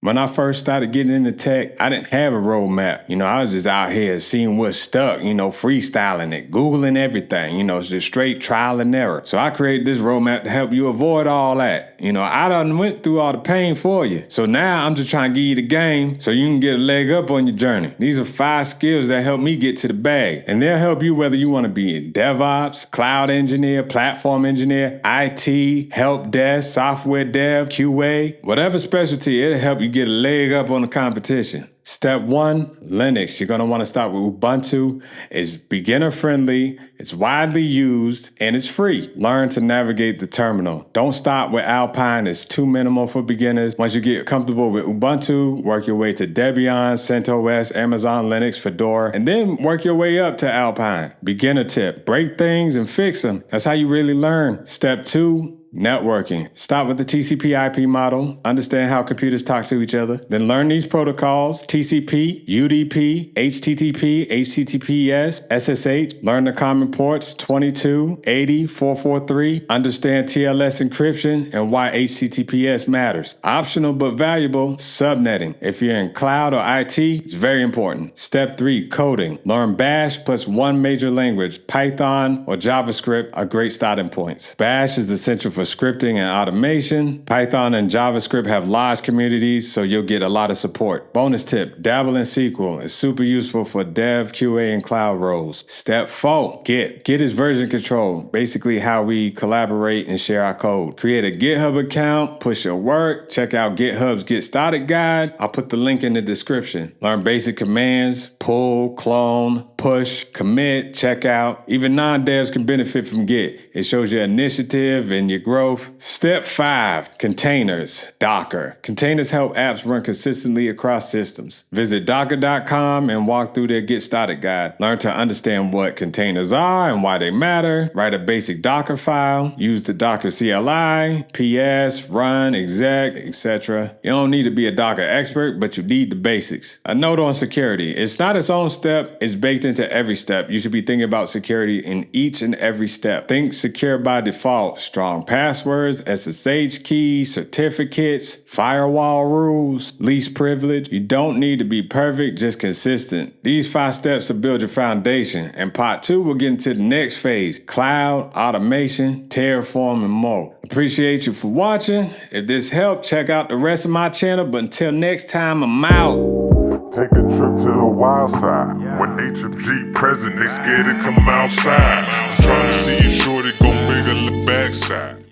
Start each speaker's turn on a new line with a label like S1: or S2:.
S1: When I first started getting into tech, I didn't have a roadmap. I was just out here seeing what stuck, freestyling it, Googling everything, it's just straight trial and error. So I created this roadmap to help you avoid all that. I done went through all the pain for you. So now I'm just trying to give you the game so you can get a leg up on your journey. These are 5 skills that help me get to the bag. And they'll help you whether you want to be a DevOps, cloud engineer, platform engineer, IT, help desk, software dev, QA, whatever specialty, it'll help you get a leg up on the competition. Step 1, Linux. You're going to want to start with Ubuntu. It's beginner friendly, it's widely used, and it's free. Learn to navigate the terminal. Don't stop with Alpine. It's too minimal for beginners. Once you get comfortable with Ubuntu, work your way to Debian, CentOS, Amazon Linux, Fedora, and then work your way up to Alpine. Beginner tip, break things and fix them. That's how you really learn. Step 2, networking. Start with the TCP IP model. Understand how computers talk to each other. Then learn these protocols: TCP, UDP, HTTP, HTTPS, SSH. Learn the common ports: 22, 80, 443. Understand TLS encryption and why HTTPS matters. Optional but valuable, subnetting. If you're in cloud or IT, it's very important. Step 3, coding. Learn Bash plus 1 major language. Python or JavaScript are great starting points. Bash is essential for scripting and automation. Python and JavaScript have large communities, so you'll get a lot of support. Bonus tip, dabble in SQL. It's super useful for dev, QA, and cloud roles. Step 4, Git. Git is version control, basically how we collaborate and share our code. Create a GitHub account, push your work, check out GitHub's Get Started guide. I'll put the link in the description. Learn basic commands: pull, clone, push, commit, checkout. Even non-devs can benefit from Git. It shows your initiative and your growth. Step 5, containers. Docker. Containers help apps run consistently across systems. Visit docker.com and walk through their Get Started guide. Learn to understand what containers are and why they matter. Write a basic Docker file. Use the Docker CLI, PS, run, exec, etc. You don't need to be a Docker expert, but you need the basics. A note on security. It's not its own step. It's baked into every step. You should be thinking about security in each and every step. Think secure by default. Strong passwords, SSH keys, certificates, firewall rules, least privilege. You don't need to be perfect, just consistent. These 5 steps will build your foundation. And part 2, we'll get into the next phase: cloud, automation, Terraform, and more. Appreciate you for watching. If this helped, check out the rest of my channel. But until next time, I'm out.
S2: Take a trip to the wild side. When HFG present, they scared to come outside. Trying to see you shorty gon' bring a backside.